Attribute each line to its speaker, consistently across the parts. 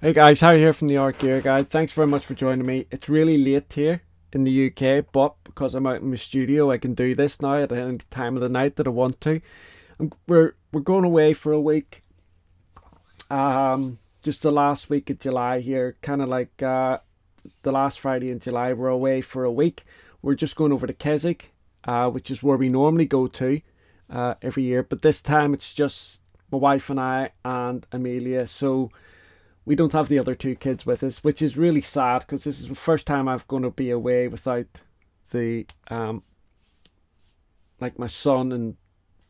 Speaker 1: Hey guys, Harry here from the Art Gear Guide. Thanks very much for joining me. It's really late here in the UK, but because I'm out in my studio, I can do this now at any time of the night that I want to. We're going away for a week. Just the last week of July here, kind of like the last Friday in July. We're away for a week. We're just going over to Keswick, which is where we normally go to every year, but this time it's just my wife and I and Amelia. So we don't have the other two kids with us, which is really sad because this is the first time I'm going to be away without the like my son and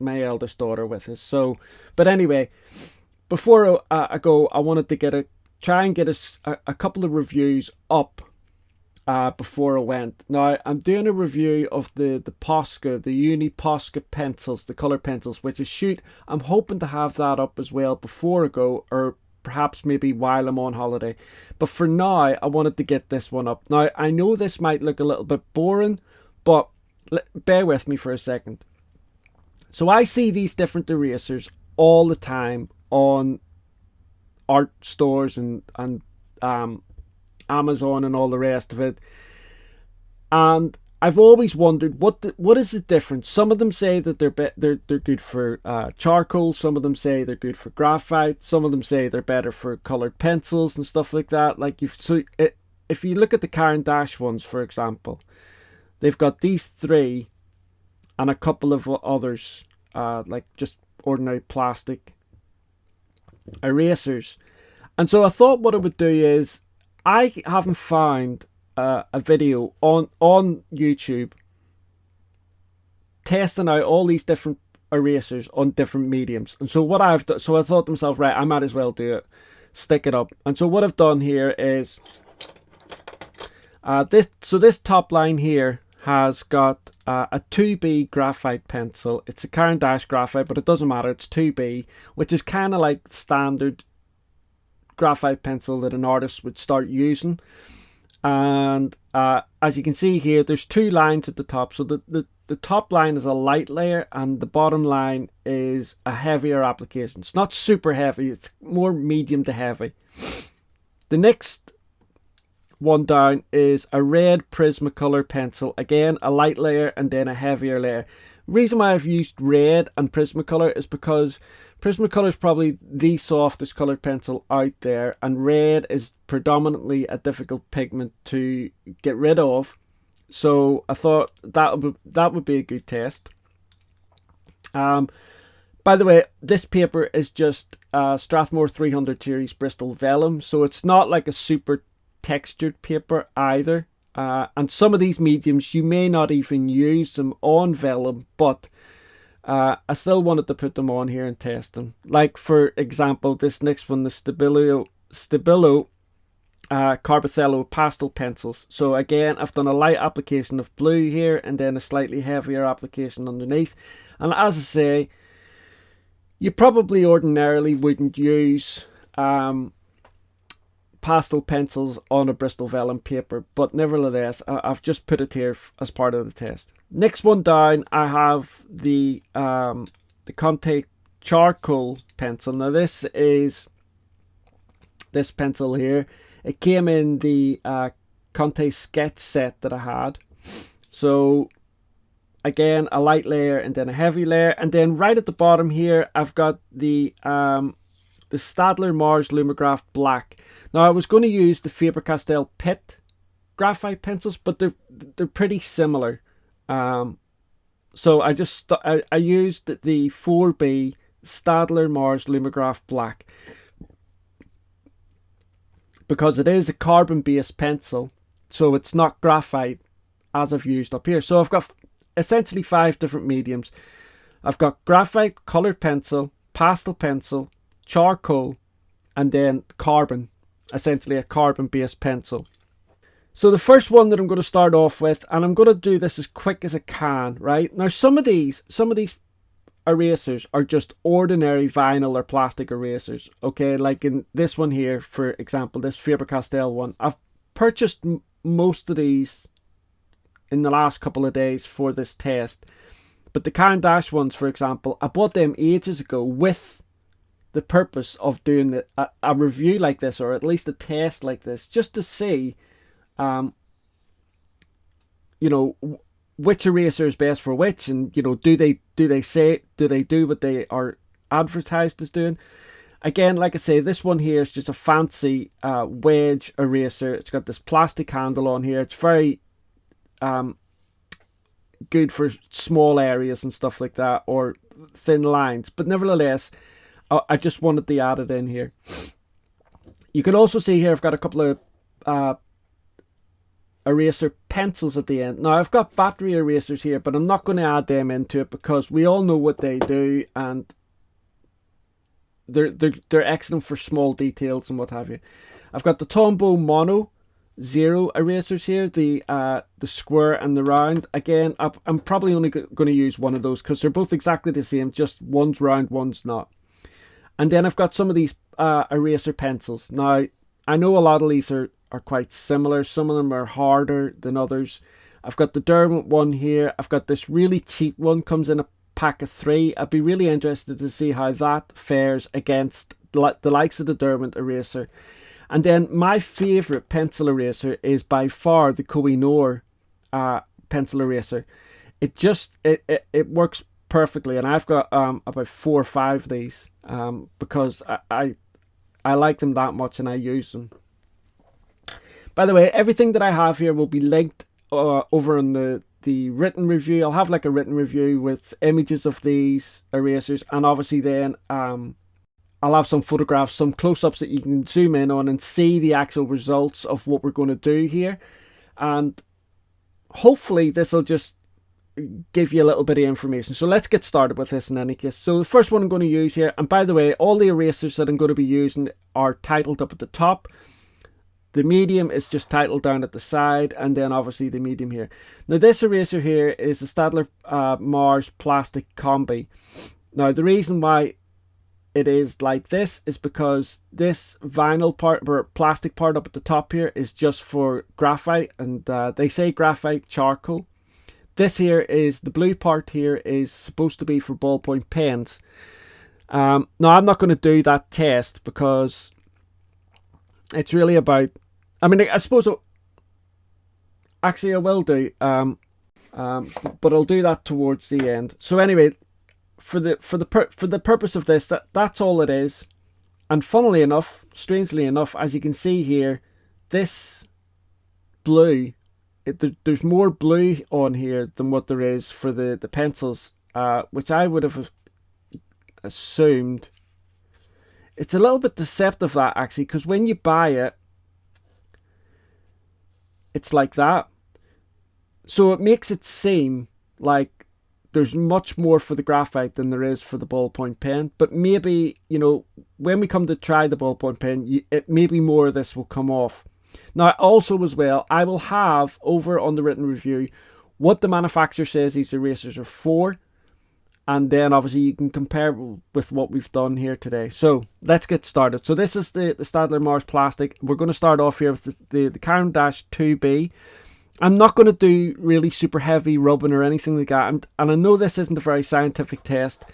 Speaker 1: my eldest daughter with us. So, but anyway, before I go, I wanted to try and get a couple of reviews up before I went. Now I'm doing a review of the Posca, the Uni Posca pencils, the color pencils, which is shoot. I'm hoping to have that up as well before I go, or perhaps maybe while I'm on holiday. But for now, I wanted to get this one up. Now, I know this might look a little bit boring, but bear with me for a second. So I see these different erasers all the time on art stores and Amazon and all the rest of it. And I've always wondered what is the difference. Some of them say that they're good for charcoal. Some of them say they're good for graphite. Some of them say they're better for colored pencils and stuff like that. If you look at the Caran d'Ache ones, for example, they've got these three and a couple of others, like just ordinary plastic erasers. And so I thought what I would do is, I haven't found a video on YouTube testing out all these different erasers on different mediums. And so what I've done, so I thought to myself, right, I might as well do it, stick it up. And so what I've done here is this top line here has got a 2B graphite pencil. It's a Caran d'Ache graphite, but it doesn't matter, it's 2B, which is kind of like standard graphite pencil that an artist would start using. And as you can see here, there's two lines at the top. So the top line is a light layer and the bottom line is a heavier application. It's not super heavy, it's more medium to heavy. The next one down is a red Prismacolor pencil. Again, a light layer and then a heavier layer. The reason why I've used red and Prismacolor is because Prismacolor is probably the softest colored pencil out there, and red is predominantly a difficult pigment to get rid of. So I thought that would be a good test. By the way, this paper is just Strathmore 300 series Bristol vellum, so it's not like a super textured paper either. And some of these mediums you may not even use them on vellum, but I still wanted to put them on here and test them. Like, for example, this next one, the Stabilo CarbOthello Pastel Pencils. So again, I've done a light application of blue here and then a slightly heavier application underneath. And as I say, you probably ordinarily wouldn't use pastel pencils on a Bristol vellum paper, but nevertheless, I've just put it here as part of the test. Next one down, I have the Conté charcoal pencil. Now this is this pencil here. It came in the Conté sketch set that I had. So again, a light layer and then a heavy layer, and then right at the bottom here, I've got the Stadler Mars Lumograph Black. Now I was going to use the Faber-Castell Pit graphite pencils, but they're pretty similar. So I used the 4B Stadler Mars Lumograph Black because it is a carbon-based pencil, so it's not graphite as I've used up here. So I've got essentially 5 different mediums. I've got graphite, colored pencil, pastel pencil, charcoal, and then carbon, essentially a carbon-based pencil. So the first one that I'm going to start off with, and I'm going to do this as quick as I can, right? Now some of these erasers are just ordinary vinyl or plastic erasers, okay? Like in this one here, for example, this Faber-Castell one. I've purchased most of these in the last couple of days for this test. But the Caran d'Ache ones, for example, I bought them ages ago with the purpose of doing a review like this, or at least a test like this, just to see, you know, which eraser is best for which, and, you know, do they do what they are advertised as doing. Again, like I say, this one here is just a fancy wedge eraser. It's got this plastic handle on here. It's very good for small areas and stuff like that, or thin lines, but nevertheless, I just wanted to add it in here. You can also see here I've got a couple of eraser pencils at the end. Now I've got battery erasers here, but I'm not going to add them into it because we all know what they do, and they're excellent for small details and what have you. I've got the Tombow Mono Zero erasers here, the square and the round. Again, I'm probably only going to use one of those because they're both exactly the same, just one's round, one's not. And then I've got some of these eraser pencils. Now, I know a lot of these are quite similar. Some of them are harder than others. I've got the Derwent one here. I've got this really cheap one, comes in a pack of 3. I'd be really interested to see how that fares against the likes of the Derwent eraser. And then my favourite pencil eraser is by far the Noire pencil eraser. It just it works perfectly, and I've got about 4 or 5 of these because I like them that much and I use them. By the way, everything that I have here will be linked over on the written review. I'll have like a written review with images of these erasers, and obviously then I'll have some photographs, some close-ups that you can zoom in on and see the actual results of what we're going to do here. And hopefully this will just give you a little bit of information. So let's get started with this in any case. So the first one I'm going to use here, and by the way, all the erasers that I'm going to be using are titled up at the top. The medium is just titled down at the side, and then obviously the medium here. Now this eraser here is a Staedtler Mars plastic combi. Now the reason why it is like this is because this vinyl part, or plastic part up at the top here, is just for graphite, and they say graphite charcoal. This here is, the blue part here is supposed to be for ballpoint pens. Now I'm not going to do that test because it's really about, I mean, I suppose actually I will do, but I'll do that towards the end. So anyway, for the purpose of this, that's all it is. And funnily enough, strangely enough, as you can see here, this blue, there's more blue on here than what there is for the pencils, which I would have assumed. It's a little bit deceptive, that actually, because when you buy it, it's like that. So it makes it seem like there's much more for the graphite than there is for the ballpoint pen. But maybe, you know, when we come to try the ballpoint pen, maybe more of this will come off. Now, also as well, I will have over on the written review what the manufacturer says these erasers are for. And then obviously you can compare with what we've done here today. So let's get started. So this is the Staedtler Mars plastic. We're going to start off here with the Caran Dash 2B. I'm not going to do really super heavy rubbing or anything like that. And I know this isn't a very scientific test,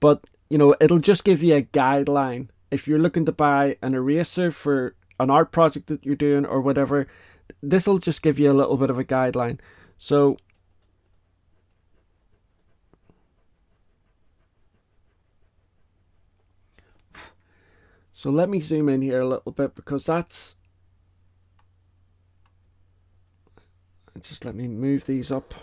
Speaker 1: but, you know, it'll just give you a guideline. If you're looking to buy an eraser for an art project that you're doing or whatever, this will just give you a little bit of a guideline. So let me zoom in here a little bit, because that's, just let me move these up.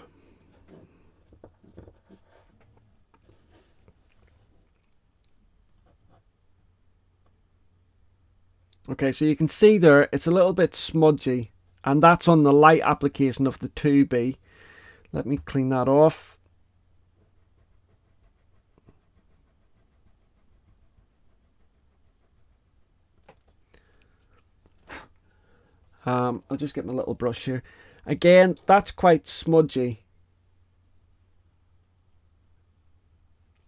Speaker 1: Okay, so you can see there, it's a little bit smudgy, and that's on the light application of the 2B. Let me clean that off. I'll just get my little brush here. Again, that's quite smudgy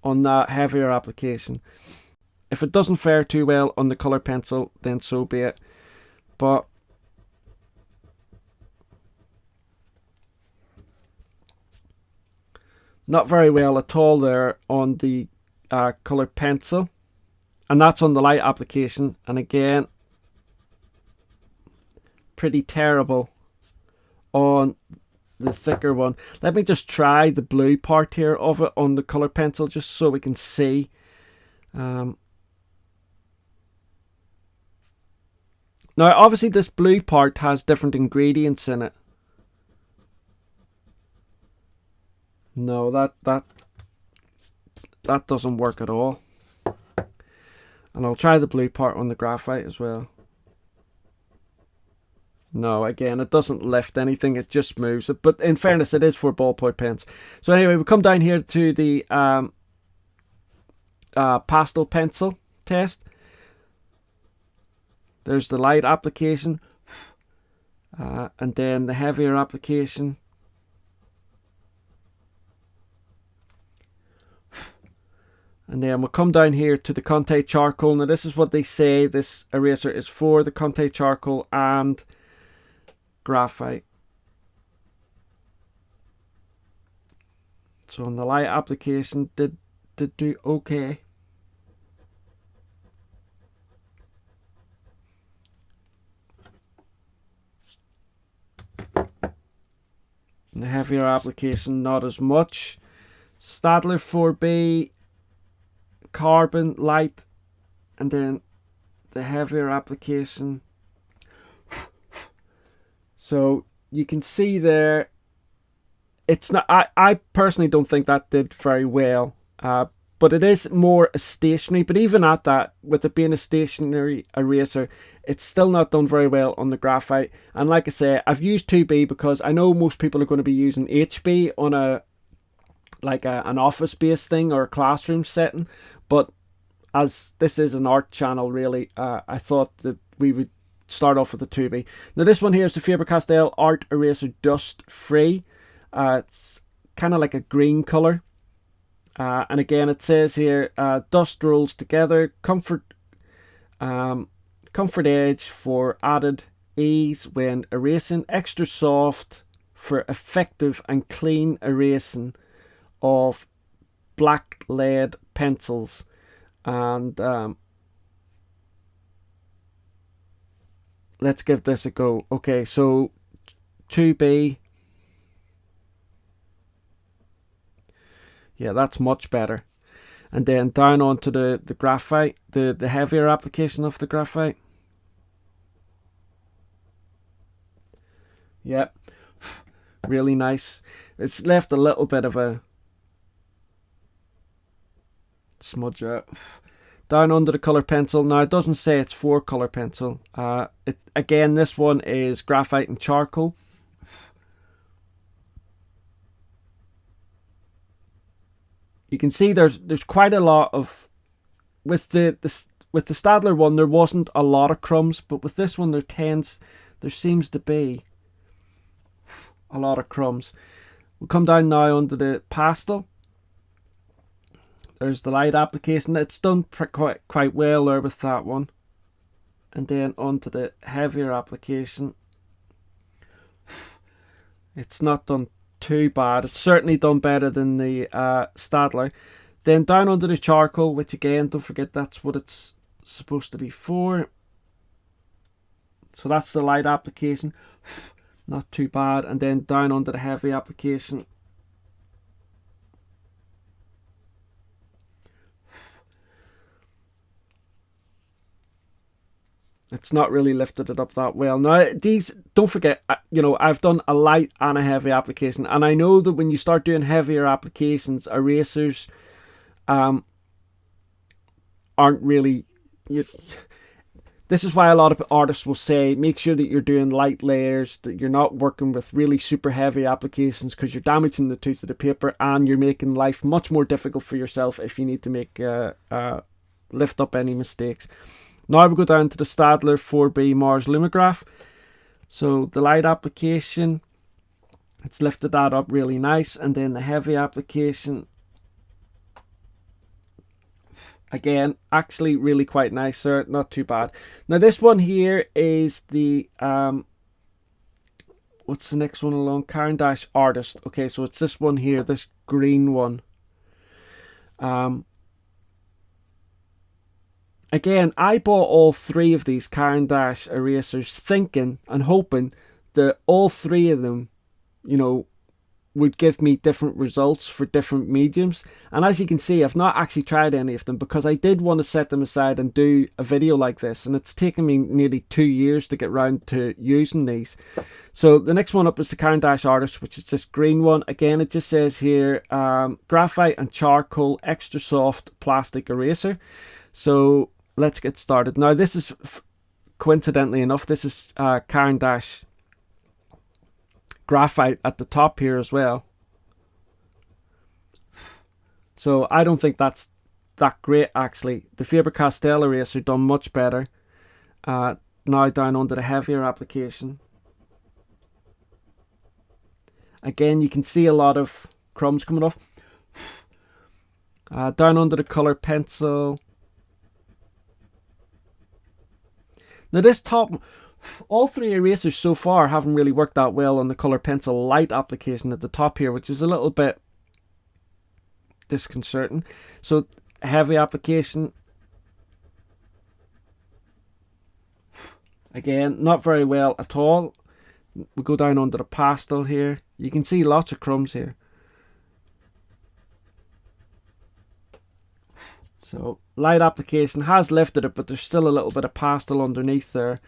Speaker 1: on that heavier application. If it doesn't fare too well on the colour pencil, then so be it. But not very well at all there on the Colored Pencil, and that's on the light application. And again, pretty terrible on the thicker one. Let me just try the blue part here of it on the Colored Pencil, just so we can see. Now obviously this blue part has different ingredients in it. No, that doesn't work at all. And I'll try the blue part on the graphite as well. No, again, it doesn't lift anything, it just moves it. But in fairness, it is for ballpoint pens. So anyway, we come down here to the pastel pencil test. There's the light application, and then the heavier application. And then we'll come down here to the Conté charcoal. Now this is what they say this eraser is for, the Conté charcoal and graphite. So on the light application did do okay. And the heavier application not as much. Stadler 4B carbon light, and then the heavier application. So you can see there, it's not, I personally don't think that did very well, but it is more a stationary, but even at that, with it being a stationary eraser, it's still not done very well on the graphite. And like I say, I've used 2B because I know most people are going to be using HB on an office-based thing or a classroom setting, but as this is an art channel really, I thought that we would start off with the 2B. Now this one here is the Faber-Castell Art Eraser Dust Free. It's kind of like a green colour, and again it says here, dust rolls together, comfort edge for added ease when erasing, extra soft for effective and clean erasing of black lead pencils. And let's give this a go. Okay, so 2B, yeah, that's much better. And then down onto the graphite, the heavier application of the graphite. Yep, really nice. It's left a little bit of a smudge out. Down under the Colored Pencil. Now it doesn't say it's for Colored Pencil. Again, this one is graphite and charcoal. You can see there's quite a lot of, with the Stadler one there wasn't a lot of crumbs, but with this one there seems to be a lot of crumbs. We'll come down now under the pastel. There's the light application. It's done quite well there with that one. And then onto the heavier application. It's not done too bad. It's certainly done better than the Stadler. Then down under the charcoal, which again, don't forget that's what it's supposed to be for. So that's the light application. Not too bad. And then down under the heavy application. It's not really lifted it up that well. Now, these, don't forget, you know, I've done a light and a heavy application. And I know that when you start doing heavier applications, erasers aren't really... This is why a lot of artists will say, make sure that you're doing light layers, that you're not working with really super heavy applications, because you're damaging the tooth of the paper and you're making life much more difficult for yourself if you need to make lift up any mistakes. Now we go down to the Staedtler 4B Mars Lumograph. So the light application, it's lifted that up really nice. And then the heavy application, again, actually really quite nice there, not too bad. Now this one here is the, what's the next one along? Caran d'Ache Artist. Okay, so it's this one here, this green one. again, I bought all 3 of these Caran d'Ache erasers thinking and hoping that all 3 of them, you know, would give me different results for different mediums. And as you can see, I've not actually tried any of them because I did want to set them aside and do a video like this, and it's taken me nearly 2 years to get round to using these. So the next one up is the Caran d'Ache Artist, which is this green one. Again, it just says here graphite and charcoal extra soft plastic eraser. So let's get started. Now this is coincidentally enough, this is Caran d'Ache graphite at the top here as well. So I don't think that's that great actually. The Faber-Castell eraser done much better. Now down onto the heavier application. Again, you can see a lot of crumbs coming off. Down under the colored pencil. Now this top, all 3 erasers so far haven't really worked that well on the colored pencil light application at the top here, which is a little bit disconcerting. So heavy application. Again, not very well at all. We go down under the pastel here. You can see lots of crumbs here. So light application has lifted it, but there's still a little bit of pastel underneath there.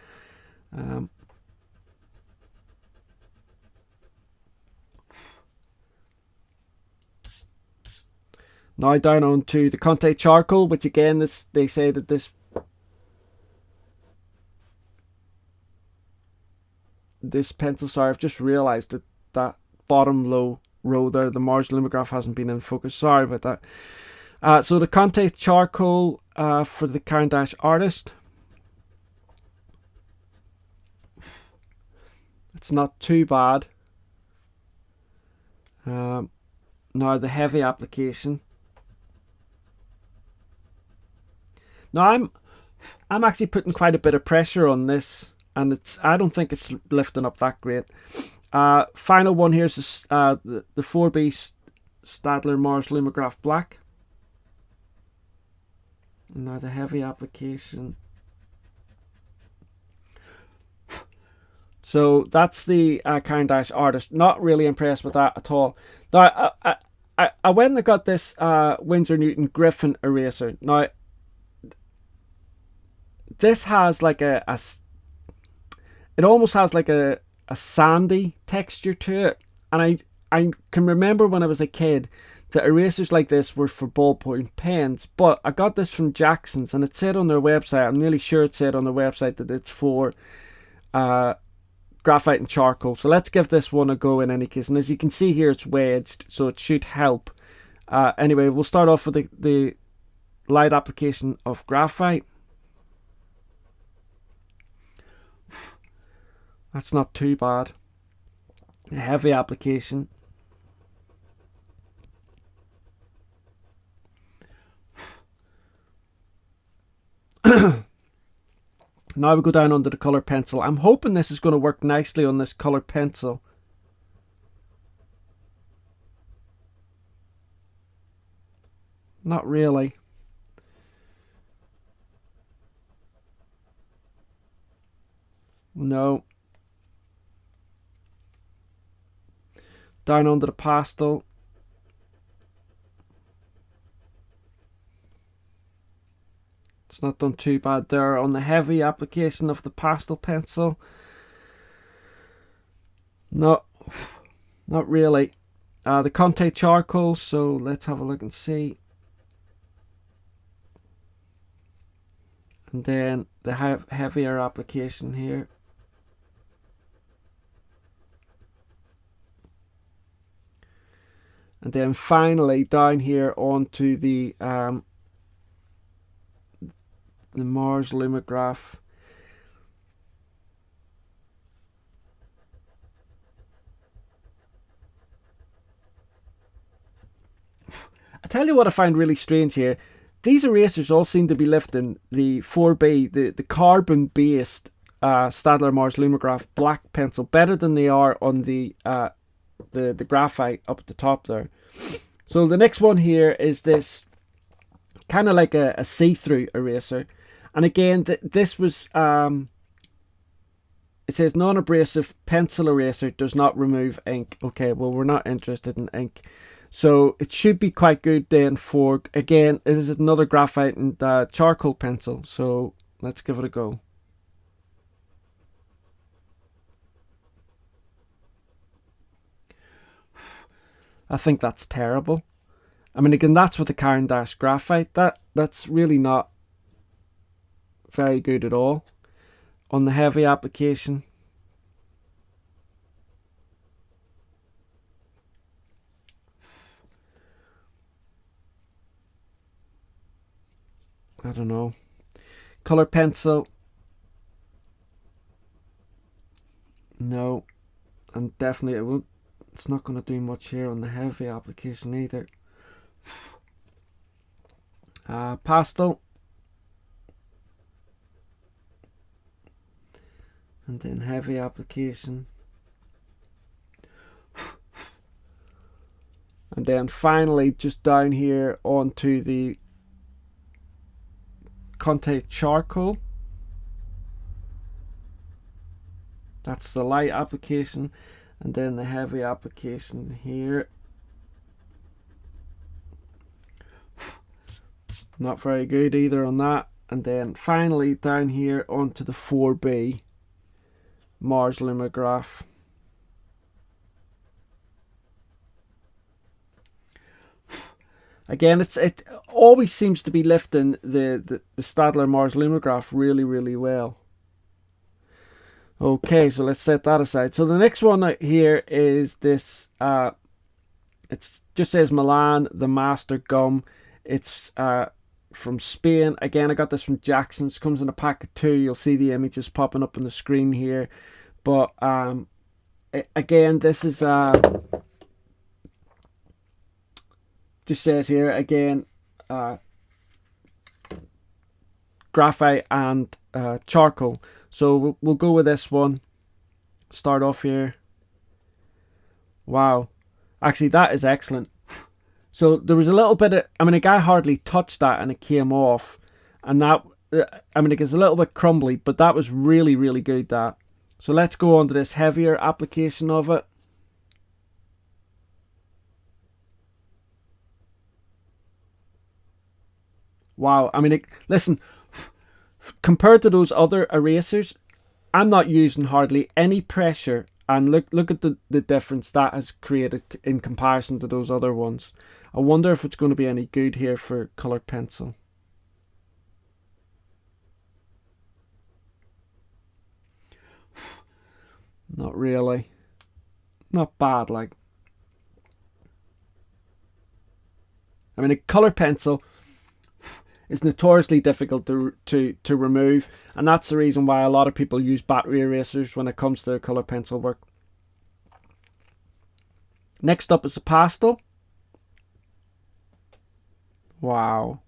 Speaker 1: Now down onto the Conté charcoal, which again, they say that this pencil, sorry, I've just realized that bottom low row there, the Mars Lumograph hasn't been in focus, sorry about that. So the Conté charcoal for the Caran d'Ache Artist. It's not too bad. Now the heavy application. Now I'm actually putting quite a bit of pressure on this, and I don't think it's lifting up that great. Final one here is the 4B Stadler Mars Lumograph Black. Now the heavy application. So that's the Caran d'Ache Artist. Not really impressed with that at all. Now I went and got this Winsor Newton Griffin eraser. Now this has like it almost has like a sandy texture to it, and I can remember when I was a kid that erasers like this were for ballpoint pens, but I got this from Jackson's and it said on their website, I'm nearly sure it said on their website that it's for graphite and charcoal. So let's give this one a go in any case, and as you can see here, it's wedged, so it should help. Anyway, we'll start off with the light application of graphite. That's not too bad. A heavy application. Now we go down under the colored pencil. I'm hoping this is going to work nicely on this colored pencil. Not really. No. Down under the pastel. It's not done too bad there on the heavy application of the pastel pencil. No, not really. The Conté charcoal, so let's have a look and see. And then the heavier application here. And then finally down here onto the Mars Lumograph. I tell you what I find really strange here. These erasers all seem to be lifting the 4B, the carbon-based Staedtler Mars Lumograph black pencil better than they are on the graphite up at the top there. So the next one here is this kind of like a see-through eraser, And again, this was it says non-abrasive pencil eraser does not remove ink. Okay, well, we're not interested in ink, so it should be quite good then for, again, it is another graphite and charcoal pencil. So let's give it a go. I think that's terrible. I mean, again, that's with the Caran d'Ache graphite. That's really not very good at all on the heavy application. I don't know. Color pencil. No. And definitely it won't. It's not going to do much here on the heavy application either. Pastel. And then heavy application. And then finally, just down here onto the Conté charcoal. That's the light application. And then the heavy application here. Not very good either on that. And then finally down here onto the 4B Mars Lumograph. Again, it always seems to be lifting the Stadler Mars Lumograph really, really well. Okay, so let's set that aside. So the next one here is this, it just says Milan, the Master Gum. It's from Spain. Again, I got this from Jackson's. Comes in a pack of 2. You'll see the images popping up on the screen here. But again, this is, just says here, again, graphite and charcoal. So we'll go with this one. Start off here. Wow. Actually, that is excellent. So there was a little bit of, I mean, a guy hardly touched that and it came off. And that, I mean, it gets a little bit crumbly, but that was really, really good, that. So let's go on to this heavier application of it. Wow. I mean, listen, compared to those other erasers, I'm not using hardly any pressure, and look at the difference that has created in comparison to those other ones. I wonder if it's going to be any good here for colored pencil. Not really. Not bad, like. I mean, a colored pencil is notoriously difficult to remove, and that's the reason why a lot of people use battery erasers when it comes to their colour pencil work. Next up is the pastel. Wow.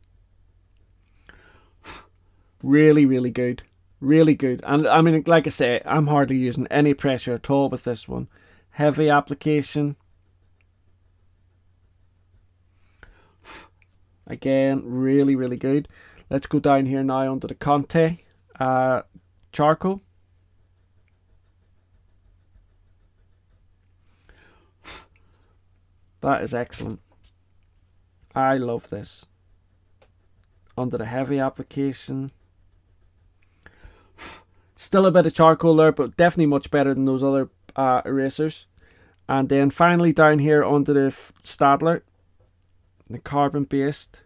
Speaker 1: Really, really good. Really good. And I mean, like I say, I'm hardly using any pressure at all with this one. Heavy application. Again, really, really good. Let's go down here now onto the Conté charcoal. That is excellent. I love this. Onto the heavy application. Still a bit of charcoal there, but definitely much better than those other erasers. And then finally down here onto the Stadler. The carbon based.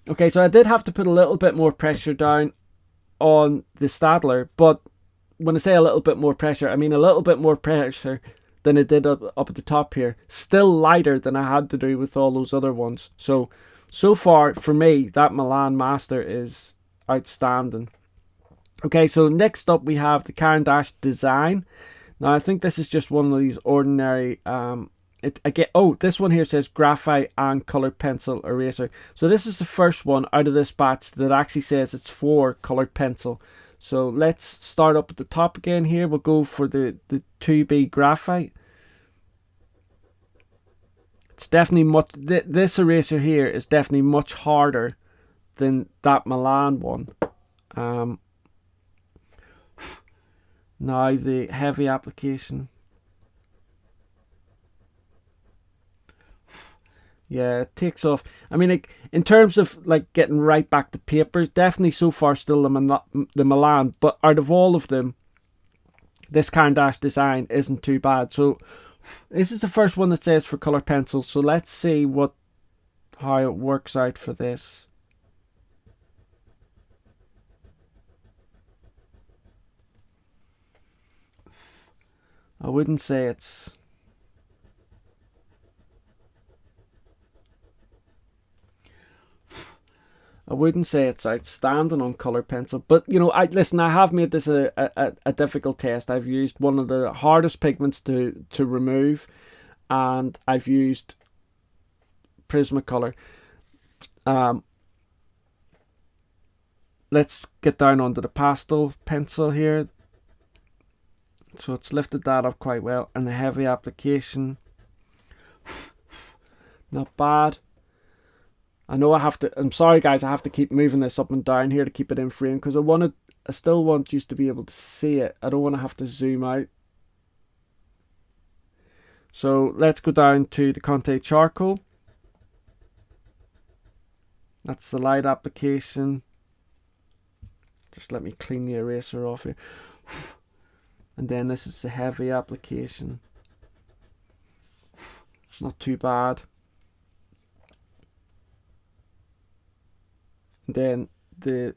Speaker 1: Okay, so I did have to put a little bit more pressure down on the Stadler, but when I say a little bit more pressure, I mean a little bit more pressure than it did up at the top here. Still lighter than I had to do with all those other ones. So far for me, that Milan Master is outstanding. Okay, so next up we have the Caran d'Ache Design. Now I think this is just one of these ordinary, this one here says Graphite and Colored Pencil Eraser. So this is the first one out of this batch that actually says it's for colored pencil. So let's start up at the top again here. We'll go for the 2B Graphite. It's definitely much, this eraser here is definitely much harder than that Milan one. Now the heavy application. Yeah, it takes off. I mean, like, in terms of like getting right back to paper, definitely so far still the Milan. But out of all of them, this Caran d'Ache design isn't too bad. So this is the first one that says for colored pencil. So let's see how it works out for this. I wouldn't say it's... I wouldn't say it's outstanding on colored pencil, but you know, I have made this a difficult test. I've used one of the hardest pigments to remove, and I've used Prismacolor. Let's get down onto the pastel pencil here. So it's lifted that up quite well, and the heavy application, not bad. I know I have to, I'm sorry guys, I have to keep moving this up and down here to keep it in frame, because I still want you to be able to see it. I don't want to have to zoom out. So let's go down to the Conté charcoal. That's the light application. Just let me clean the eraser off here. And then this is the heavy application. Not too bad. Then the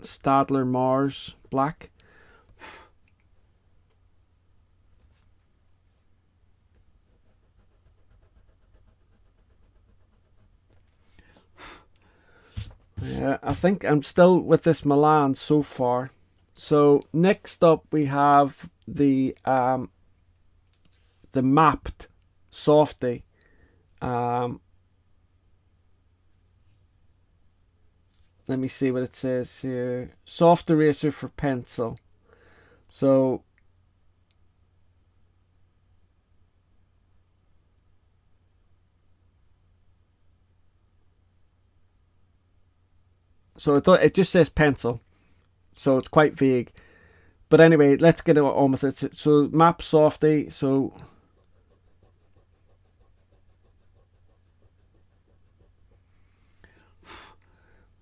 Speaker 1: Stadler Mars black. Yeah, I think I'm still with this Milan so far. So next up we have the mapped Softie. Let me see what it says here. Soft eraser for pencil. So it just says pencil, so it's quite vague. But anyway, let's get on with it. So map Softie. So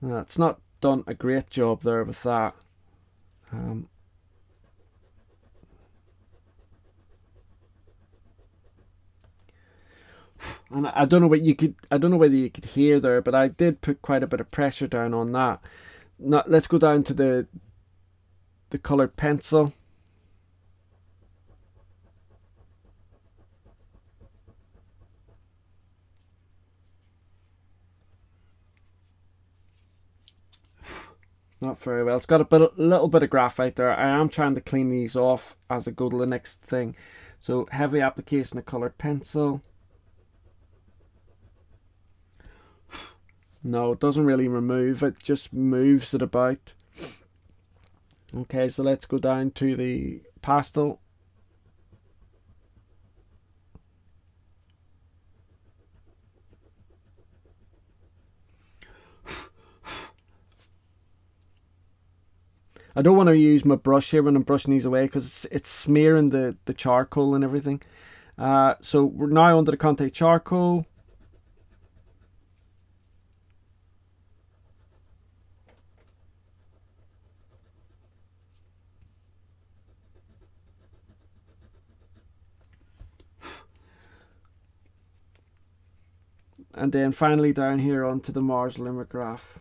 Speaker 1: it's not done a great job there with that. And I don't know what you could. I don't know whether you could hear there, but I did put quite a bit of pressure down on that. Now let's go down to the colored pencil. Not very well. It's got a little bit of graphite there. I am trying to clean these off as I go to the next thing. So heavy application of colored pencil. No, it doesn't really remove. It just moves it about. Okay, so let's go down to the pastel. I don't want to use my brush here when I'm brushing these away, because it's smearing the charcoal and everything. So we're now under the Conté charcoal. And then finally down here onto the Mars Lumograph.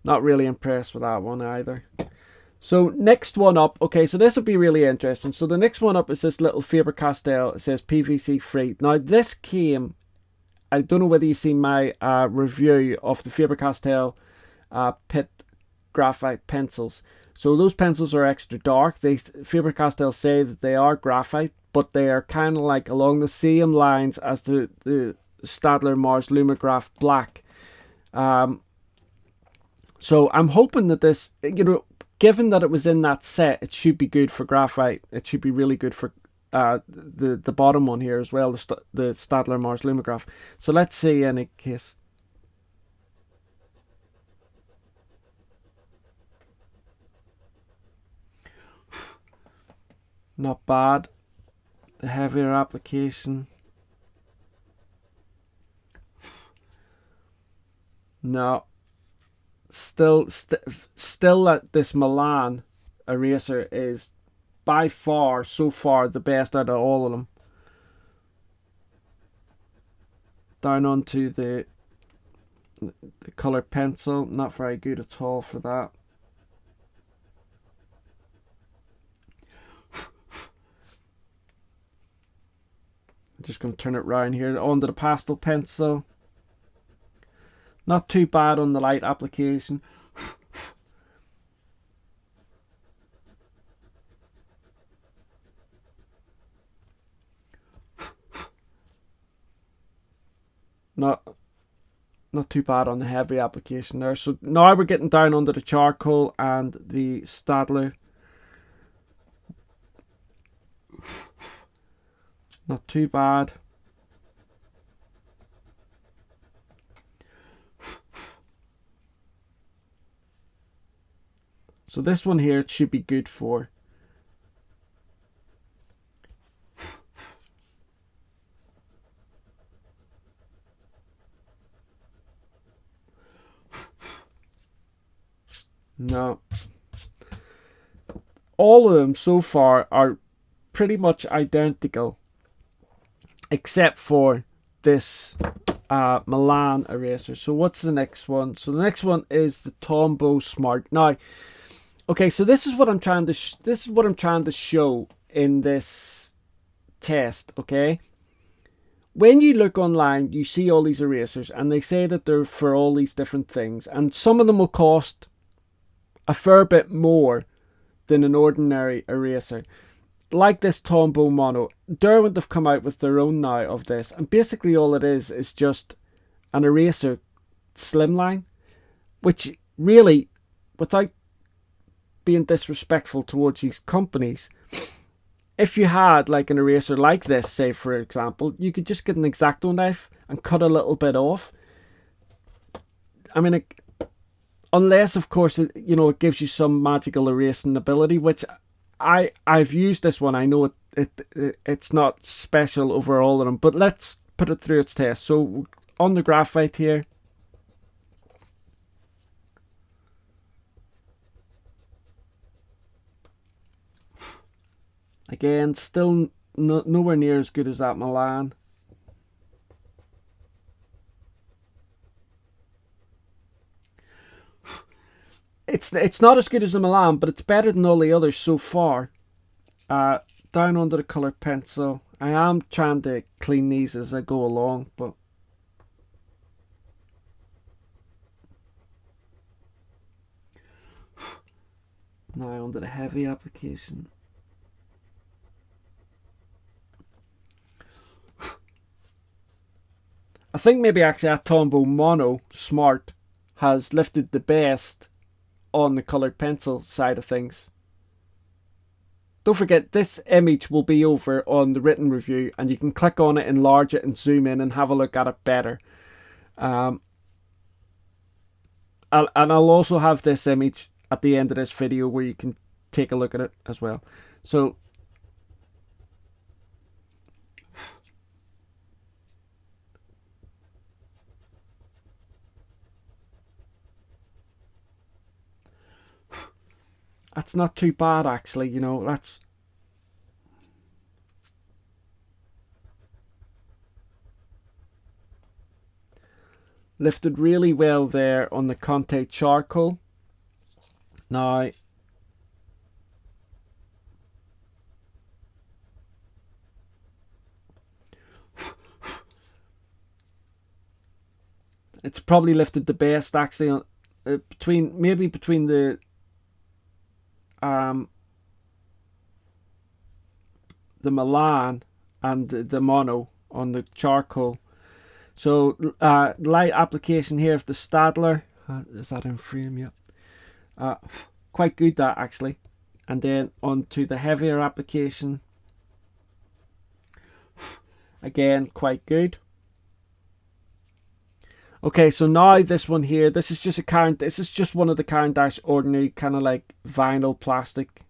Speaker 1: Not really impressed with that one either. So next one up, okay, so this will be really interesting. So the next one up is this little Faber-Castell. It says PVC free. Now this came, I don't know whether you see my review of the Faber-Castell Pit Graphite pencils. So those pencils are extra dark. Faber-Castell say that they are graphite, but they are kind of like along the same lines as the Staedtler Mars Lumograph Black. So I'm hoping that this, given that it was in that set, it should be good for graphite. It should be really good for the bottom one here as well, the Staedtler Mars Lumograph. So let's see in any case. Not bad. The heavier application. No. Still that this Milan eraser is by far, so far, the best out of all of them. Down onto the colored pencil, not very good at all for that. I'm just going to turn it round here onto the pastel pencil. Not too bad on the light application. Not too bad on the heavy application there. So now we're getting down under the charcoal and the Stadler. Not too bad. So this one here, it should be good for. No. All of them so far are pretty much identical, except for this Milan eraser. So what's the next one? So the next one is the Tombow Smart. Now, okay, so this is what I'm trying to show in this test. Okay, when you look online, you see all these erasers, and they say that they're for all these different things, and some of them will cost a fair bit more than an ordinary eraser. Like this Tombow Mono, Derwent have come out with their own now of this, and basically all it is just an eraser slimline, which really, without being disrespectful towards these companies, if you had like an eraser like this, say for example, you could just get an X-Acto knife and cut a little bit off. I mean, unless of course it gives you some magical erasing ability, which I've used this one. I know it's not special over all of them, but let's put it through its test. So on the graphite here, again, still nowhere near as good as that Milan. It's not as good as the Milan, but it's better than all the others so far. Down under the colored pencil. I am trying to clean these as I go along, but now under the heavy application. I think maybe actually that Tombow Mono Smart has lifted the best on the colored pencil side of things. Don't forget, this image will be over on the written review, and you can click on it, enlarge it, and zoom in and have a look at it better. And I'll also have this image at the end of this video where you can take a look at it as well. So that's not too bad, actually. That's lifted really well there on the Conté charcoal. Now, it's probably lifted the best, actually, between the the Milan and the mono on the charcoal. So light application here of the Stadler. Is that in frame yet? Quite good, that actually. And then onto the heavier application. Again, quite good. Okay, so now this one here, this is just one of the Caran d'Ache ordinary kind of like vinyl plastic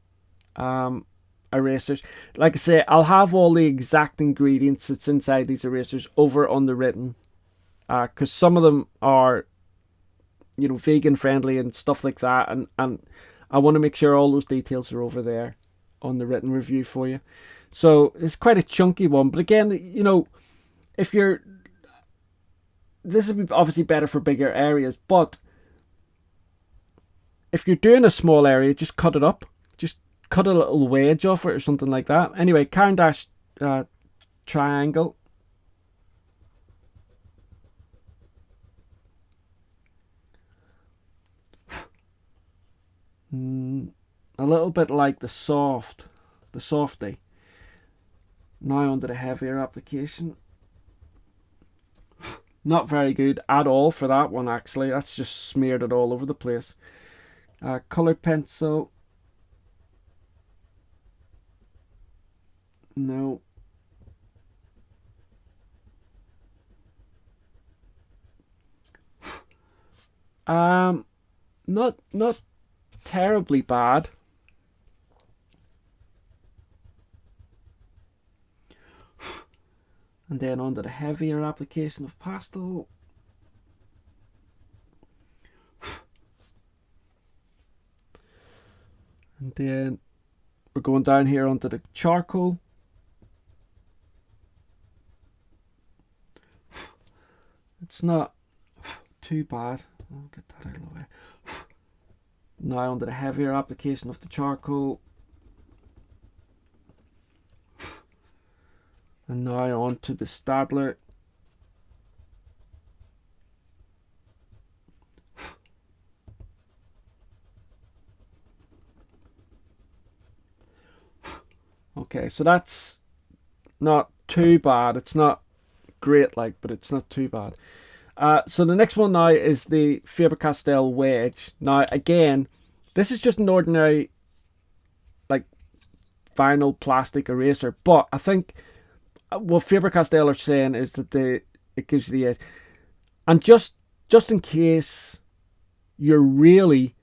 Speaker 1: erasers. Like I say, I'll have all the exact ingredients that's inside these erasers over on the written, because some of them are, you know, vegan friendly and stuff like that, and I want to make sure all those details are over there on the written review for you. So it's quite a chunky one, but again, you know, this would be obviously better for bigger areas, but if you're doing a small area, just cut it up. Just cut a little wedge off it or something like that. Anyway, Caran d'Ache triangle. A little bit like the Softie. Now onto the heavier application. Not very good at all for that one, actually. That's just smeared it all over the place. Colored pencil. No. Not terribly bad. And then onto the heavier application of pastel. And then we're going down here onto the charcoal. It's not too bad. I'll get that out of the way. Now onto the heavier application of the charcoal. And now on to the Stadler. Okay, so that's not too bad. It's not great, like, but it's not too bad. So the next one now is the Faber-Castell Wedge. Now, again, this is just an ordinary, like, vinyl plastic eraser, but I think what Faber-Castell are saying is that it gives you the edge. And just in case you're really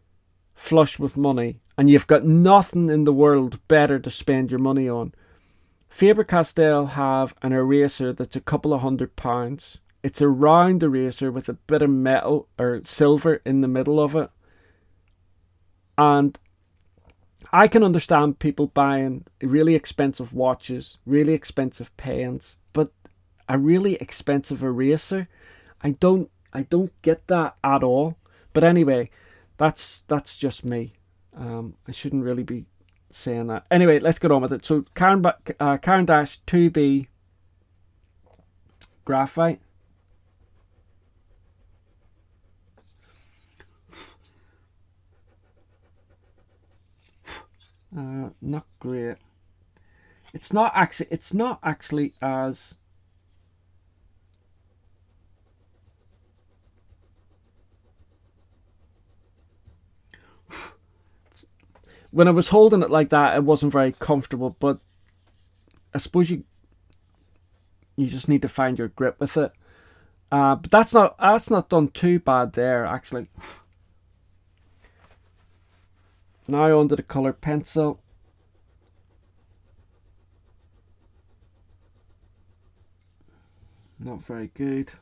Speaker 1: flush with money and you've got nothing in the world better to spend your money on, Faber-Castell have an eraser that's a couple of £100. It's a round eraser with a bit of metal or silver in the middle of it. And I can understand people buying really expensive watches, really expensive pens, but a really expensive eraser, I don't get that at all. But anyway, that's just me. I shouldn't really be saying that. Anyway, let's get on with it. So Caran d'Ache 2B Graphite. Not great. It's not actually as when I was holding it like that, it wasn't very comfortable, but I suppose you just need to find your grip with it. But that's not done too bad there, actually. Now onto the colored pencil. Not very good.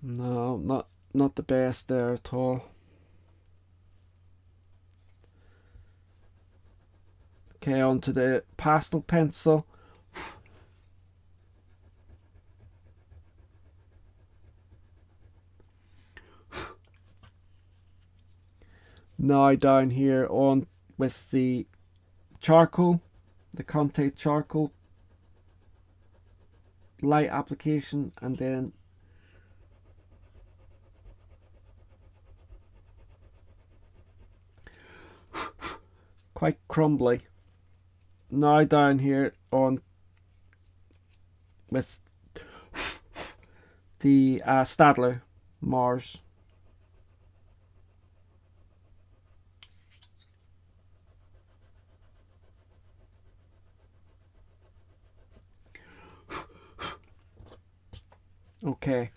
Speaker 1: No, not the best there at all. Okay, onto the pastel pencil. Now down here on with the charcoal, the Conté charcoal, light application, and then quite crumbly. Now down here on with the Stadler Mars. Okay.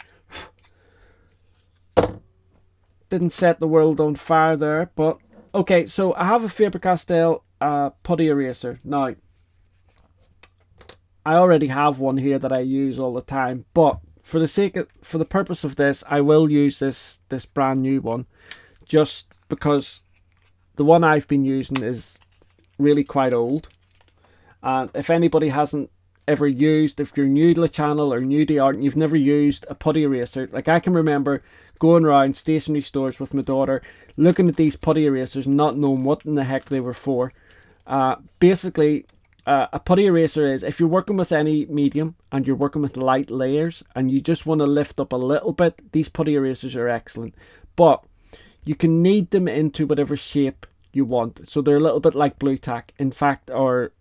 Speaker 1: Didn't set the world on fire there, but okay, so I have a Faber-Castell Putty Eraser. Now, I already have one here that I use all the time, but for the purpose of this, I will use this brand new one, just because the one I've been using is really quite old. And if anybody hasn't ever used, if you're new to the channel or new to art and you've never used a putty eraser, like I can remember going around stationery stores with my daughter, looking at these putty erasers, not knowing what in the heck they were for. Basically, a putty eraser is, if you're working with any medium and you're working with light layers and you just want to lift up a little bit, these putty erasers are excellent. But you can knead them into whatever shape you want. So they're a little bit like blue tack. In fact, or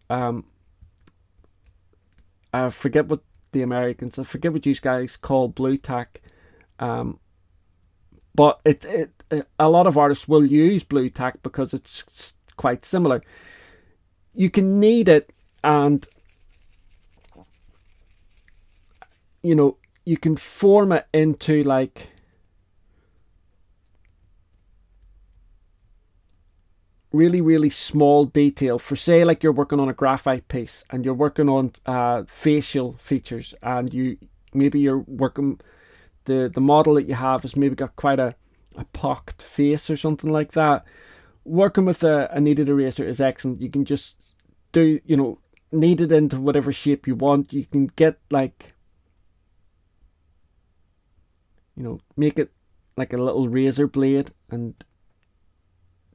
Speaker 1: I forget what the Americans, I forget what you guys call blue tack. But a lot of artists will use blue tack because it's quite similar. You can knead it, and you know, you can form it into like really small detail. For say like you're working on a graphite piece and you're working on facial features, and maybe you're working, the model that you have has maybe got quite a pocked face or something like that. Working with a kneaded eraser is excellent. You can just do, you know, knead it into whatever shape you want. You can get like, you know, make it like a little razor blade and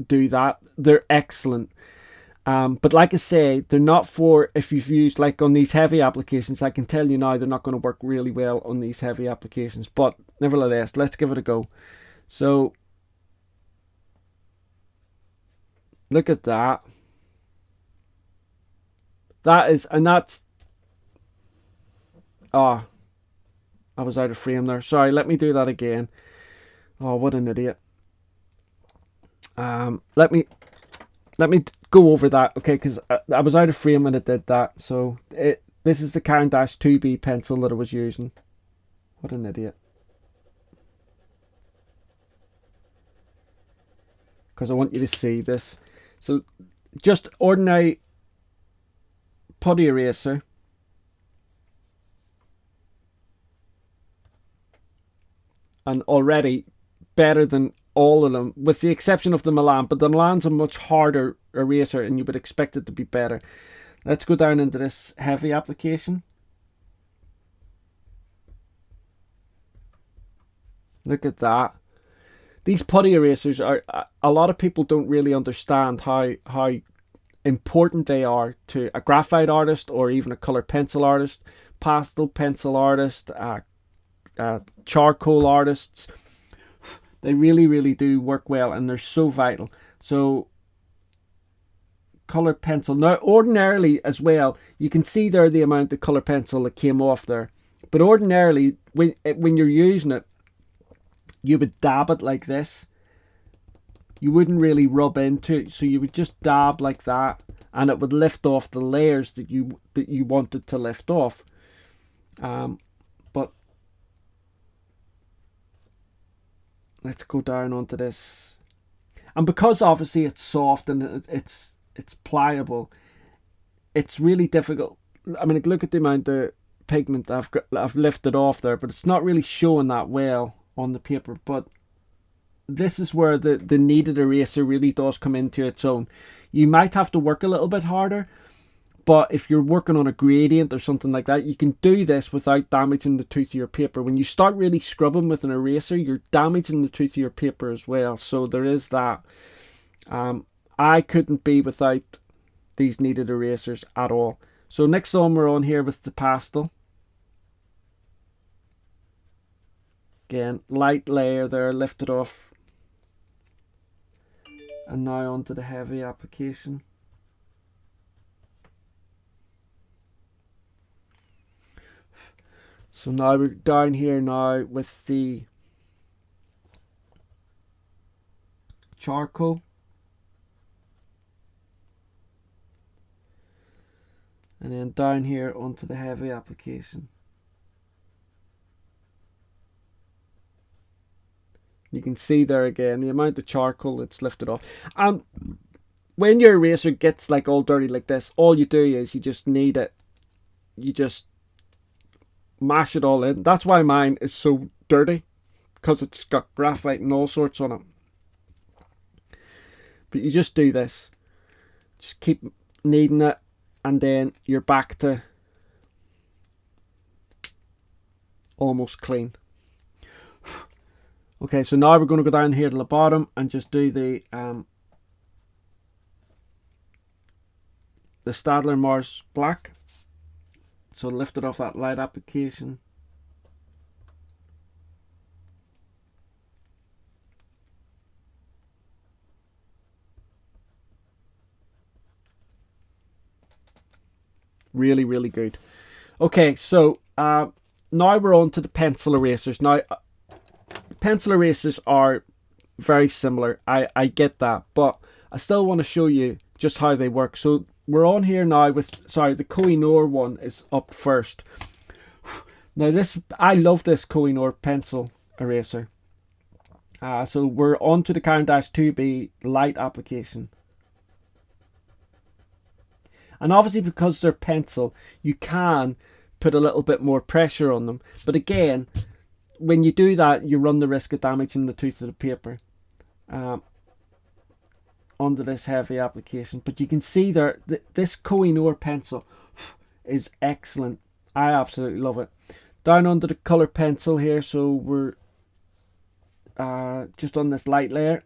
Speaker 1: do that. They're excellent. But like I say, they're not for, if you've used like on these heavy applications, I can tell you now they're not going to work really well on these heavy applications. But nevertheless, let's give it a go. So look at that. That is, and that's, oh, I was out of frame there. Sorry, let me do that again. Oh, what an idiot. Let me go over that, okay, because I was out of frame when it did that. So this is the Caran d'Ache 2B pencil that I was using. What an idiot. Because I want you to see this. So just ordinary putty eraser. And already better than all of them, with the exception of the Milan. But the Milan's a much harder eraser and you would expect it to be better. Let's go down into this heavy application. Look at that. These putty erasers are, a lot of people don't really understand how important they are to a graphite artist or even a colored pencil artist, pastel pencil artist, charcoal artists. They really do work well, and they're so vital. So colored pencil. Now ordinarily as well, you can see there the amount of colored pencil that came off there. But ordinarily when you're using it, you would dab it like this. You wouldn't really rub into it, so you would just dab like that, and it would lift off the layers that you wanted to lift off. But let's go down onto this, and because obviously it's soft and it's pliable, it's really difficult. I mean, look at the amount of pigment I've lifted off there, but it's not really showing that well on the paper. But this is where the kneaded eraser really does come into its own. You might have to work a little bit harder, but if you're working on a gradient or something like that, you can do this without damaging the tooth of your paper. When you start really scrubbing with an eraser, you're damaging the tooth of your paper as well. So there is that. I couldn't be without these kneaded erasers at all. So next on, we're on here with the pastel. Again, light layer there, lifted off. And now onto the heavy application. So now we're down here now with the charcoal. And then down here onto the heavy application. You can see there again the amount of charcoal that's lifted off. And when your eraser gets like all dirty like this, all you do is you just knead it. You just mash it all in. That's why mine is so dirty, because it's got graphite and all sorts on it. But you just do this. Just keep kneading it, and then you're back to almost clean. Okay, so now we're going to go down here to the bottom and just do the Staedtler Mars Black. So lift it off that light application. Really, really good. Okay, so now we're on to the pencil erasers. Now, pencil erasers are very similar. I get that, but I still want to show you just how they work. So we're on here now with, sorry, the Noire one is up first. Now this, I love this Noire pencil eraser. So we're on to the Caran d'Ache 2B light application. And obviously because they're pencil, you can put a little bit more pressure on them. But again, when you do that, you run the risk of damaging the tooth of the paper onto this heavy application. But you can see there, this Noire pencil is excellent. I absolutely love it. Down under the colour pencil here, so we're just on this light layer.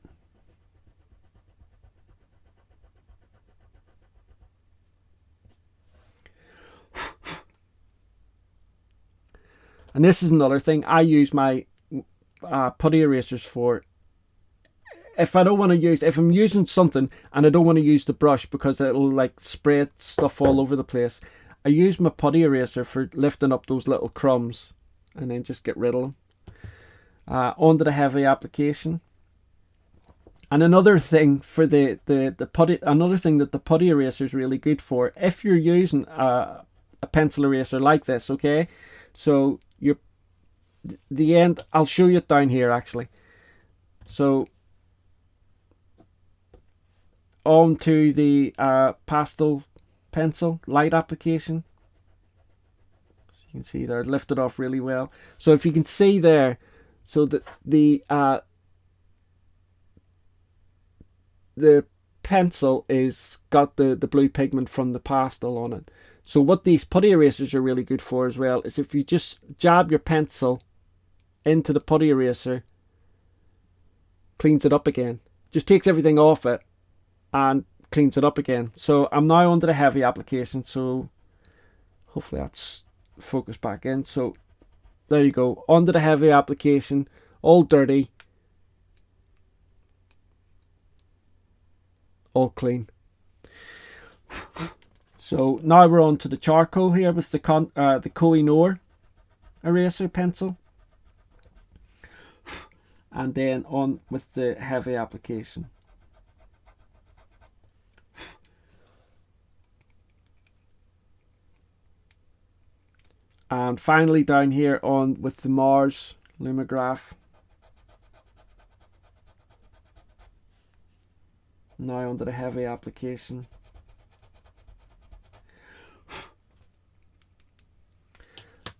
Speaker 1: And this is another thing I use my putty erasers for. If I don't want to use, if I'm using something and I don't want to use the brush because it'll like spray stuff all over the place, I use my putty eraser for lifting up those little crumbs and then just get rid of them. Onto the heavy application. And another thing for the putty, another thing that the putty eraser is really good for, if you're using a pencil eraser like this, okay, so you're the end, I'll show you it down here actually. So onto the pastel pencil light application. You can see there, lifted off really well. So if you can see there, so that the pencil is got the blue pigment from the pastel on it. So what these putty erasers are really good for as well is if you just jab your pencil into the putty eraser, cleans it up again. Just takes everything off it and cleans it up again. So I'm now under the heavy application, so hopefully that's focused back in. So there you go, under the heavy application, all dirty, all clean. So now we're on to the charcoal here with the Noire eraser pencil, and then on with the heavy application. And finally down here on with the Mars Lumograph. Now under the heavy application.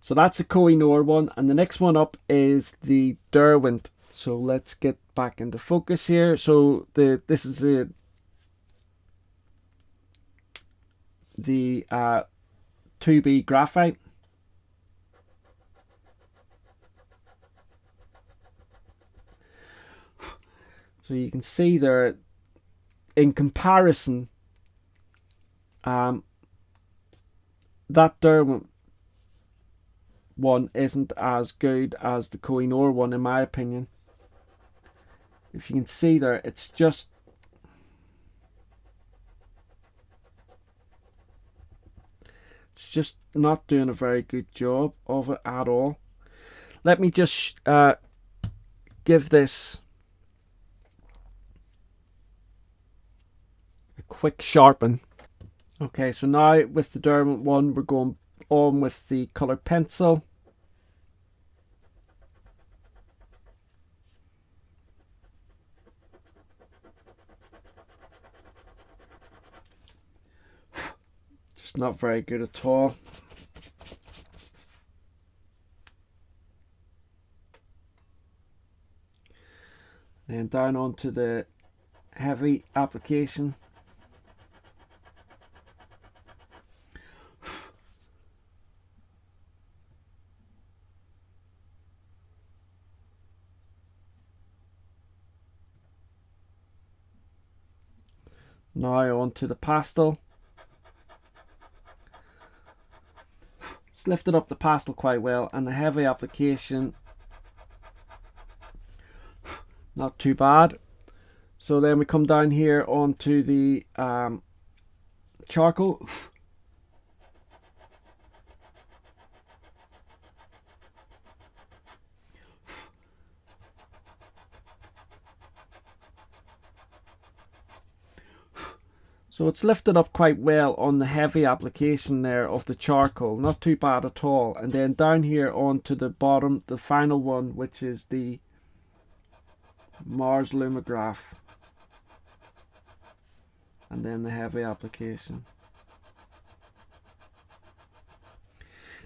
Speaker 1: So that's the Noire one, and the next one up is the Derwent. So let's get back into focus here. So this is the 2B Graphite. So you can see there, in comparison, that Derwent one isn't as good as the Noire one in my opinion. If you can see there, it's just It's just not doing a very good job of it at all. Let me just give this a quick sharpen. Okay, so now with the Derwent one, we're going on with the colored pencil. Just not very good at all. Then down onto the heavy application. Now onto the pastel. It's lifted up the pastel quite well, and the heavy application, not too bad. So then we come down here onto the charcoal. So it's lifted up quite well on the heavy application there of the charcoal, not too bad at all. And then down here onto the bottom, the final one, which is the Mars Lumograph, and then the heavy application.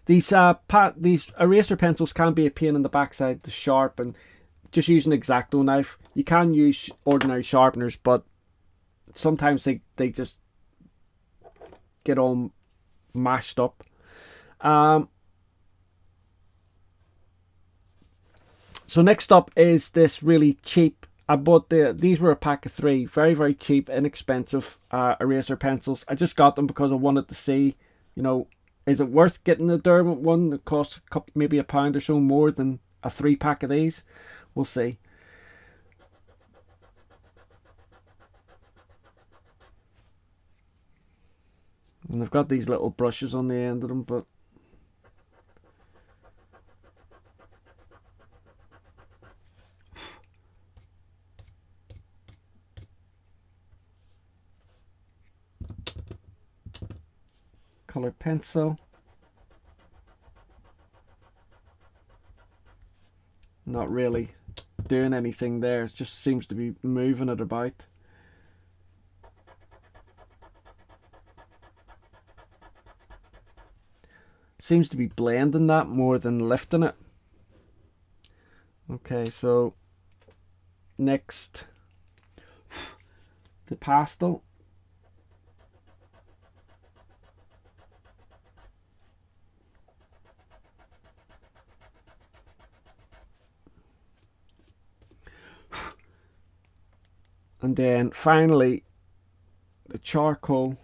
Speaker 1: These eraser pencils can be a pain in the backside to sharpen. Just use an X-Acto knife. You can use ordinary sharpeners, but sometimes they just get all mashed up. So next up is this really cheap. I bought these were a pack of 3, very, very cheap, inexpensive eraser pencils. I just got them because I wanted to see, you know, is it worth getting the Derwent one that costs maybe £1 or so more than a 3-pack of these? We'll see. And they've got these little brushes on the end of them, but colored pencil. Not really doing anything there. It just seems to be moving it about. Seems to be blending that more than lifting it. Okay, so next, the pastel. And then finally, the charcoal.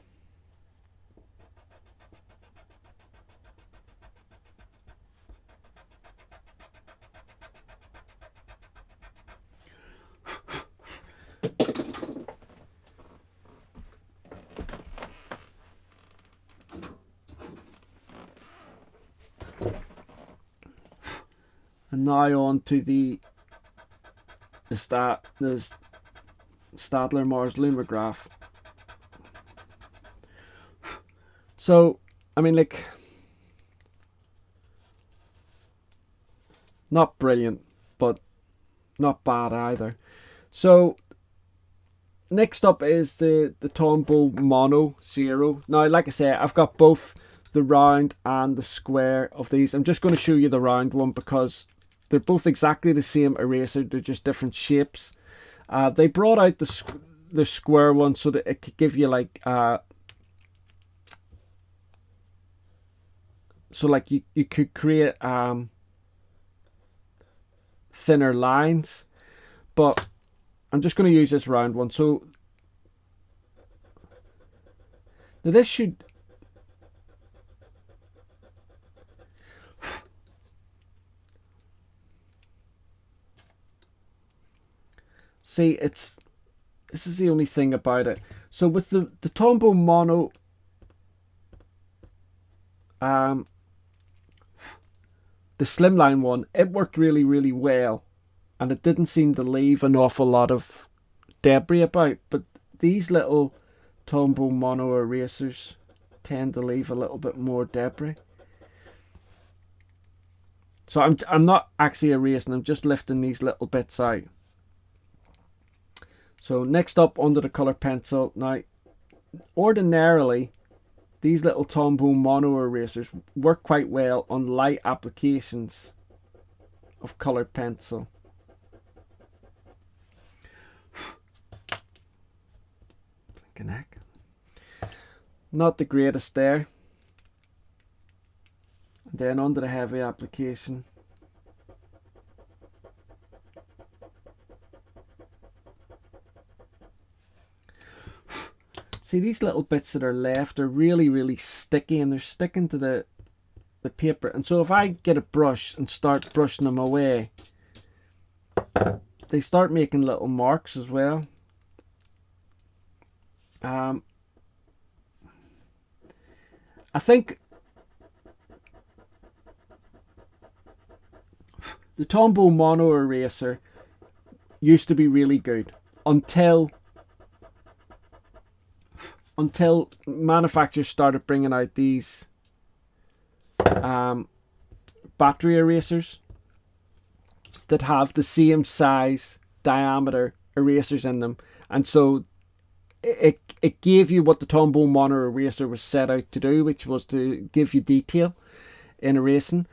Speaker 1: And now on to the Stadler Mars Lumograph. So, I mean, like, not brilliant, but not bad either. So, next up is the Tombow Mono Zero. Now, like I say, I've got both the round and the square of these. I'm just going to show you the round one because they're both exactly the same eraser. They're just different shapes. They brought out the square one so that it could give you like so like you could create thinner lines, but I'm just going to use this round one. So now this should see, this is the only thing about it. So with the Tombow Mono, the slimline one, it worked really, really well, and it didn't seem to leave an awful lot of debris about. But these little Tombow mono erasers tend to leave a little bit more debris. So I'm not actually erasing, I'm just lifting these little bits out. So next up, under the colour pencil. Now, ordinarily, these little Tombow mono erasers work quite well on light applications of coloured pencil. Blinking heck. Not the greatest there. And then under the heavy application. See, these little bits that are left are really, really sticky, and they're sticking to the paper. And so if I get a brush and start brushing them away, they start making little marks as well. I think the Tombow mono eraser used to be really good until manufacturers started bringing out these battery erasers that have the same size diameter erasers in them, and so it gave you what the Tombow mono eraser was set out to do, which was to give you detail in erasing.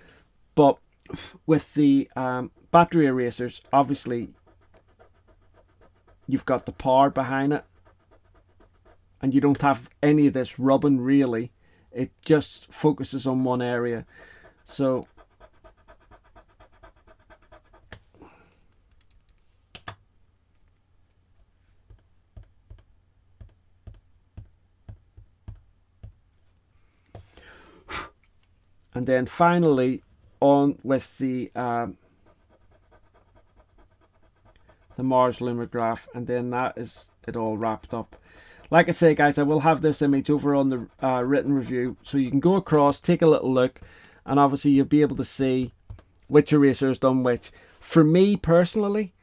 Speaker 1: But with the battery erasers, obviously you've got the power behind it, and you don't have any of this rubbing really. It just focuses on one area. So and then finally on with the Mars Lumograph, and then that is it all wrapped up. Like I say, guys, I will have this image over on the written review, so you can go across, take a little look, and obviously you'll be able to see which eraser has done which. For me personally,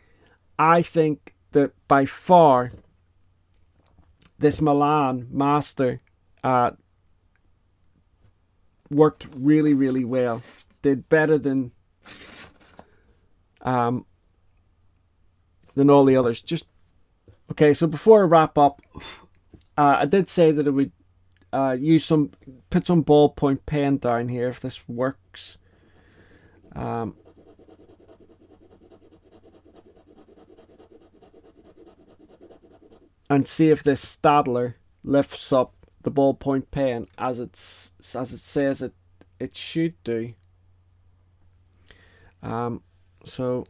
Speaker 1: I think that by far this Milan Master worked really, really well. Did better than all the others. Just okay. So before I wrap up, I did say that I would put some ballpoint pen down here if this works. And see if this Stadler lifts up the ballpoint pen as it says it should do. So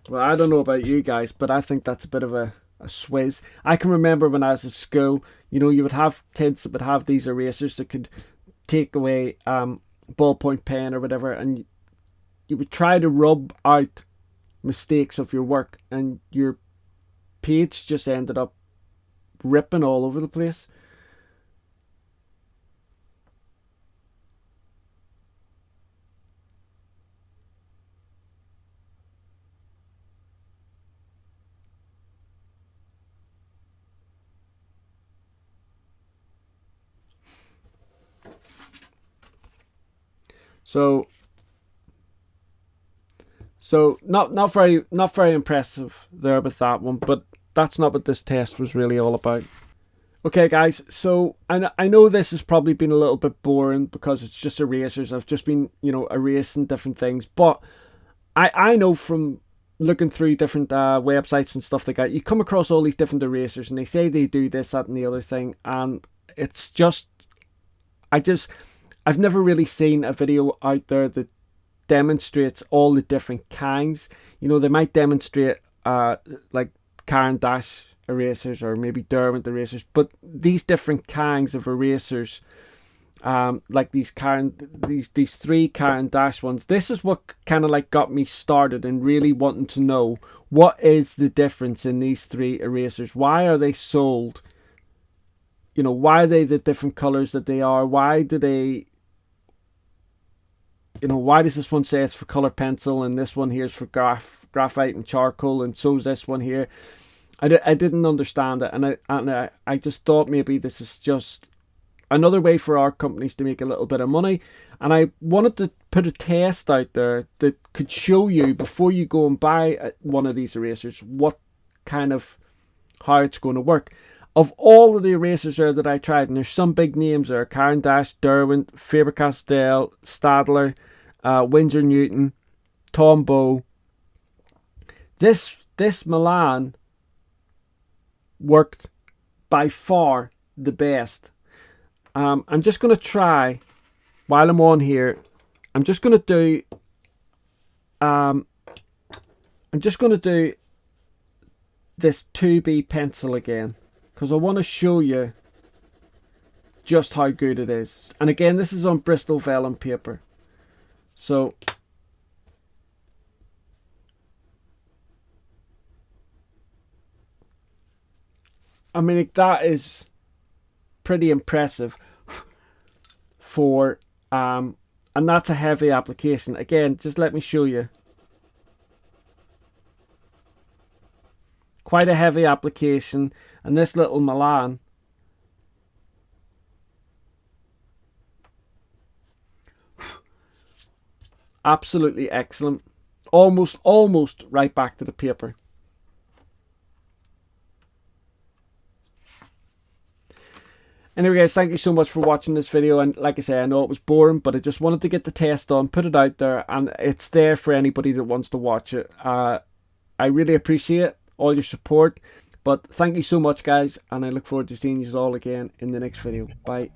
Speaker 1: well, I don't know about you guys, but I think that's a bit of a swizz. I can remember when I was at school, you know, you would have kids that would have these erasers that could take away ballpoint pen or whatever, and you would try to rub out mistakes of your work, and your page just ended up ripping all over the place. So not very impressive there with that one, but that's not what this test was really all about. Okay, guys, so I know this has probably been a little bit boring because it's just erasers. I've just been, you know, erasing different things, but I know from looking through different websites and stuff like that, you come across all these different erasers, and they say they do this, that, and the other thing, and it's just I've never really seen a video out there that demonstrates all the different kinds. You know, they might demonstrate like Caran d'Ache erasers or maybe Derwent erasers, but these different kinds of erasers like these these three Caran d'Ache ones. This is what kind of like got me started and really wanting to know what is the difference in these three erasers. Why are they sold? You know, why are they the different colors that they are? Why do they, you know, why does this one say it's for colored pencil and this one here is for graphite and charcoal, and so is this one here? I didn't understand it, and I just thought maybe this is just another way for our companies to make a little bit of money. And I wanted to put a test out there that could show you, before you go and buy one of these erasers, what kind of, how it's going to work. Of all of the erasers there that I tried, and there's some big names there: Caran d'Ache, Derwent, Faber-Castell, Stadler, Winsor Newton, Tombow. This Milan worked by far the best. I'm just going to try, while I'm on here, I'm just going to do this 2B pencil again, because I want to show you just how good it is. And again, this is on Bristol vellum paper. So I mean, that is pretty impressive for and that's a heavy application. Again, just let me show you. Quite a heavy application, and this little Milan absolutely excellent. Almost right back to the paper. Anyway guys, thank you so much for watching this video, and like I say, I know it was boring, but I just wanted to get the test on, put it out there, and it's there for anybody that wants to watch it. I really appreciate all your support, but thank you so much guys, and I look forward to seeing you all again in the next video. Bye.